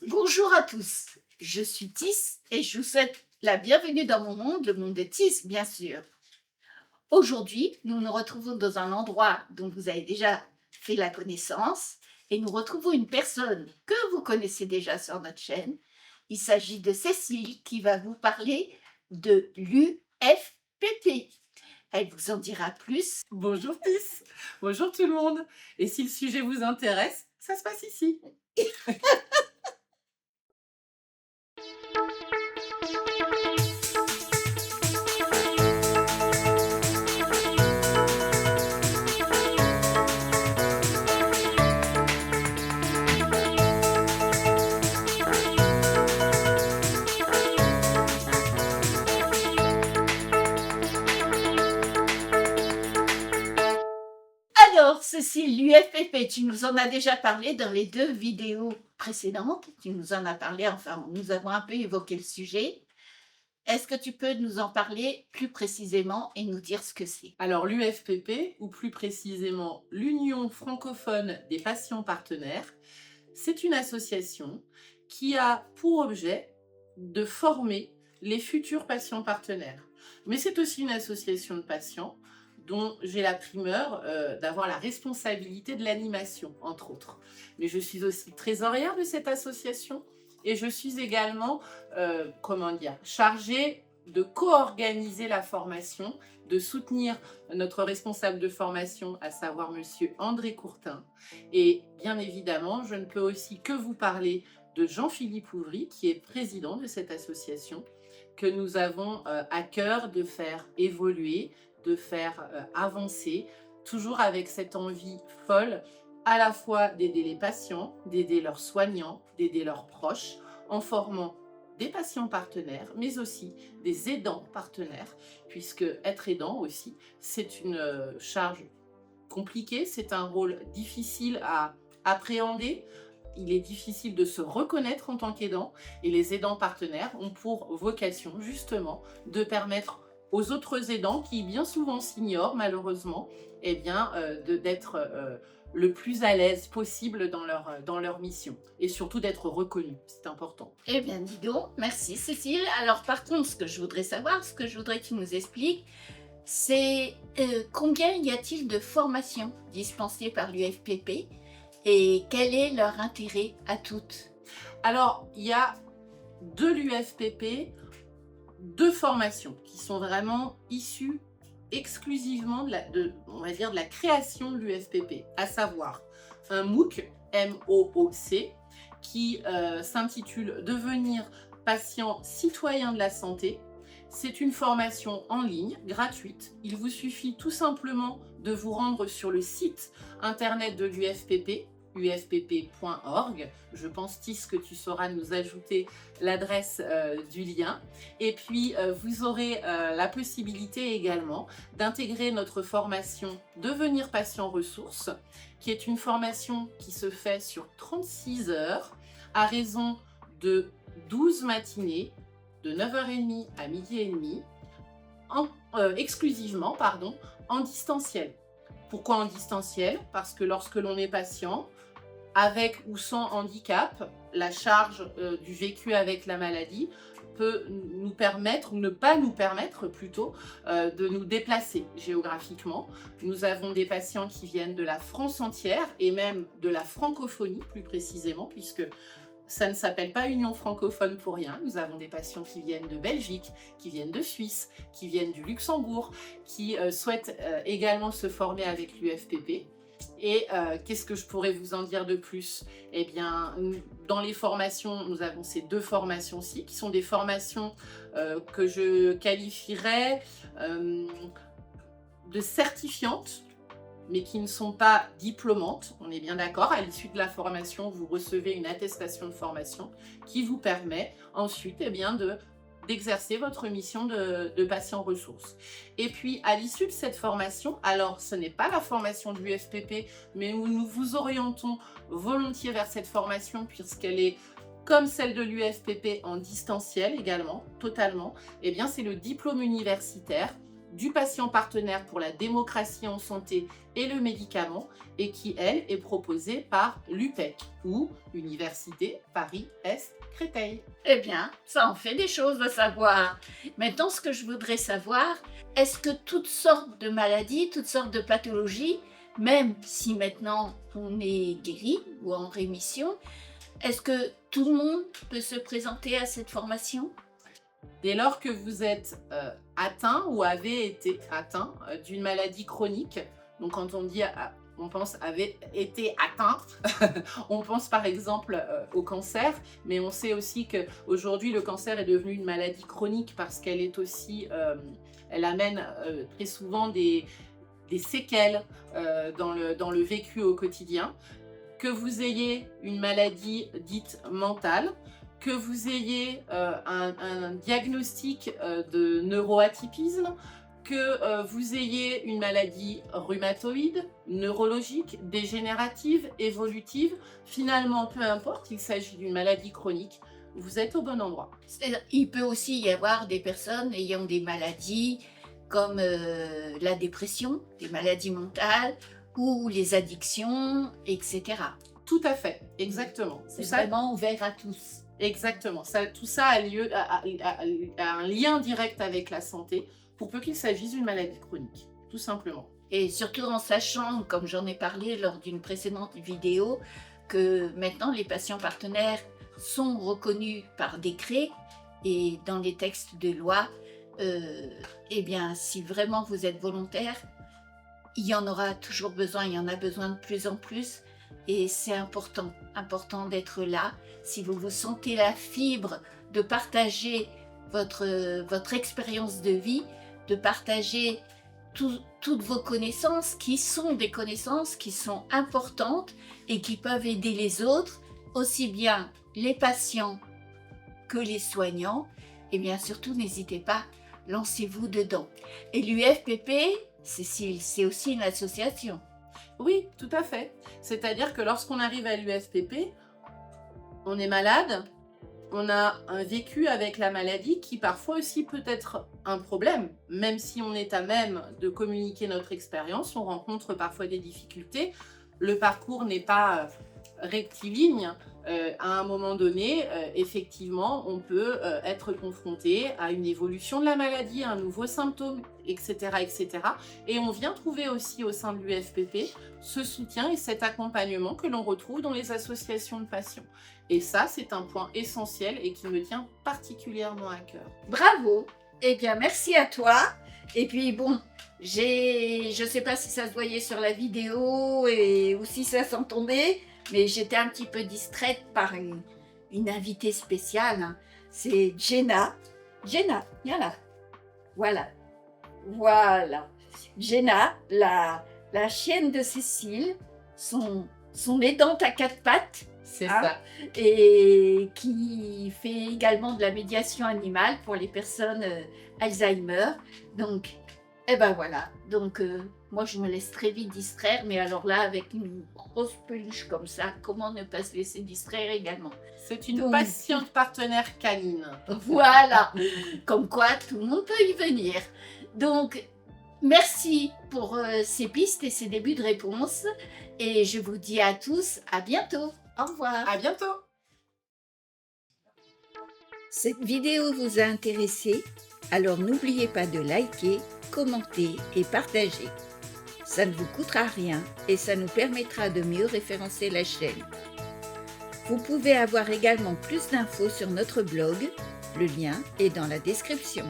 Bonjour à tous, je suis Tis et je vous souhaite la bienvenue dans mon monde, le monde de Tis, bien sûr. Aujourd'hui, nous nous retrouvons dans un endroit dont vous avez déjà fait la connaissance et nous retrouvons une personne que vous connaissez déjà sur notre chaîne. Il s'agit de Cécile qui va vous parler de l'UFPP. Elle vous en dira plus. Bonjour Tis, bonjour tout le monde. Et si le sujet vous intéresse, ça se passe ici. Alors, Cécile, l'UFPP, tu nous en as déjà parlé dans les 2 vidéos précédentes. Tu nous en as parlé, enfin, nous avons un peu évoqué le sujet. Est-ce que tu peux nous en parler plus précisément et nous dire ce que c'est? Alors l'UFPP, ou plus précisément l'Union francophone des patients partenaires, c'est une association qui a pour objet de former les futurs patients partenaires. Mais c'est aussi une association de patients dont j'ai la primeur d'avoir la responsabilité de l'animation, entre autres. Mais je suis aussi trésorière de cette association et je suis également, chargée de co-organiser la formation, de soutenir notre responsable de formation, à savoir Monsieur André Courtin. Et bien évidemment, je ne peux aussi que vous parler de Jean-Philippe Ouvry, qui est président de cette association, que nous avons à cœur de faire évoluer, de faire avancer, toujours avec cette envie folle, à la fois d'aider les patients, d'aider leurs soignants, d'aider leurs proches, en formant des patients partenaires, mais aussi des aidants partenaires, puisque être aidant aussi, c'est une charge compliquée, c'est un rôle difficile à appréhender. Il est difficile de se reconnaître en tant qu'aidant et les aidants partenaires ont pour vocation justement de permettre aux autres aidants qui bien souvent s'ignorent malheureusement, d'être le plus à l'aise possible dans leur mission et surtout d'être reconnus, c'est important. Eh bien, dis donc, merci Cécile. Alors, par contre, ce que je voudrais savoir, ce que je voudrais que tu nous expliques, c'est combien y a-t-il de formations dispensées par l'UFPP et quel est leur intérêt à toutes? Alors, il y a de l'UFPP, deux formations qui sont vraiment issues exclusivement on va dire, de la création de l'UFPP, à savoir un MOOC, M-O-O-C, qui s'intitule Devenir patient citoyen de la santé. C'est une formation en ligne, gratuite. Il vous suffit tout simplement de vous rendre sur le site internet de l'UFPP, ufpp.org. Je pense, Tis, que tu sauras nous ajouter l'adresse du lien. Et puis, vous aurez la possibilité également d'intégrer notre formation Devenir patient ressources, qui est une formation qui se fait sur 36 heures à raison de 12 matinées, de 9h30 à 12h30, exclusivement en distanciel. Pourquoi en distanciel? Parce que lorsque l'on est patient, avec ou sans handicap, la charge du vécu avec la maladie peut nous permettre, ou ne pas nous permettre plutôt, de nous déplacer géographiquement. Nous avons des patients qui viennent de la France entière et même de la francophonie plus précisément, puisque ça ne s'appelle pas Union francophone pour rien. Nous avons des patients qui viennent de Belgique, qui viennent de Suisse, qui viennent du Luxembourg, qui souhaitent également se former avec l'UFPP. Et qu'est-ce que je pourrais vous en dire de plus? Eh bien, dans les formations, nous avons ces deux formations-ci, qui sont des formations que je qualifierais de certifiantes, mais qui ne sont pas diplômantes, on est bien d'accord. À l'issue de la formation, vous recevez une attestation de formation qui vous permet ensuite d'exercer votre mission de patient ressources. Et puis, à l'issue de cette formation, alors ce n'est pas la formation de l'UFPP, mais où nous vous orientons volontiers vers cette formation, puisqu'elle est comme celle de l'UFPP en distanciel également, totalement, eh bien c'est le diplôme universitaire du patient partenaire pour la démocratie en santé et le médicament, et qui, elle, est proposée par l'UPEC, ou Université Paris-Est Créteil. Eh bien, ça en fait des choses à savoir. Maintenant, ce que je voudrais savoir, est-ce que toutes sortes de maladies, toutes sortes de pathologies, même si maintenant on est guéri ou en rémission, est-ce que tout le monde peut se présenter à cette formation? Dès lors que vous êtes atteint ou avez été atteint d'une maladie chronique, donc quand on dit on pense avait été atteint, on pense par exemple au cancer, mais on sait aussi qu'aujourd'hui le cancer est devenu une maladie chronique parce qu'elle est aussi, elle amène très souvent des séquelles dans le vécu au quotidien. Que vous ayez une maladie dite mentale, que vous ayez un diagnostic de neuroatypisme, que vous ayez une maladie rhumatoïde, neurologique, dégénérative, évolutive, finalement, peu importe, il s'agit d'une maladie chronique, vous êtes au bon endroit. Il peut aussi y avoir des personnes ayant des maladies comme la dépression, des maladies mentales, ou les addictions, etc. Tout à fait, exactement. C'est vraiment ouvert à tous. Exactement. Tout ça a un lien direct avec la santé, pour peu qu'il s'agisse d'une maladie chronique, tout simplement. Et surtout en sachant, comme j'en ai parlé lors d'une précédente vidéo, que maintenant les patients partenaires sont reconnus par décret et dans les textes de loi, eh bien, si vraiment vous êtes volontaire, il y en aura toujours besoin, il y en a besoin de plus en plus et c'est important d'être là. Si vous vous sentez la fibre de partager votre expérience de vie, de partager toutes vos connaissances qui sont des connaissances qui sont importantes et qui peuvent aider les autres, aussi bien les patients que les soignants, et bien surtout n'hésitez pas, lancez-vous dedans. Et l'UFPP, Cécile, c'est aussi une association. Oui, tout à fait. C'est-à-dire que lorsqu'on arrive à l'UFPP, on est malade, on a un vécu avec la maladie qui parfois aussi peut être un problème. Même si on est à même de communiquer notre expérience, on rencontre parfois des difficultés. Le parcours n'est pas rectiligne. À un moment donné, effectivement, on peut être confronté à une évolution de la maladie, à un nouveau symptôme, etc., etc. Et on vient trouver aussi au sein de l'UFPP ce soutien et cet accompagnement que l'on retrouve dans les associations de patients. Et ça, c'est un point essentiel et qui me tient particulièrement à cœur. Bravo! Eh bien, merci à toi. Et puis bon, je ne sais pas si ça se voyait sur la vidéo ou si ça s'entendait, mais j'étais un petit peu distraite par une invitée spéciale. Hein. C'est Jenna. Jenna, viens là. Voilà. Voilà. Jenna, la chienne de Cécile, son aidante à quatre pattes. C'est ça. Et qui fait également de la médiation animale pour les personnes Alzheimer. Donc, eh ben voilà. Donc, moi, je me laisse très vite distraire. Mais alors là, avec une grosse peluche comme ça, comment ne pas se laisser distraire également? C'est une patiente partenaire canine. Voilà. Comme quoi, tout le monde peut y venir. Donc, merci pour ces pistes et ces débuts de réponse. Et je vous dis à tous, à bientôt. Au revoir. À bientôt. Cette vidéo vous a intéressé? Alors n'oubliez pas de liker, commenter et partager. Ça ne vous coûtera rien et ça nous permettra de mieux référencer la chaîne. Vous pouvez avoir également plus d'infos sur notre blog, le lien est dans la description.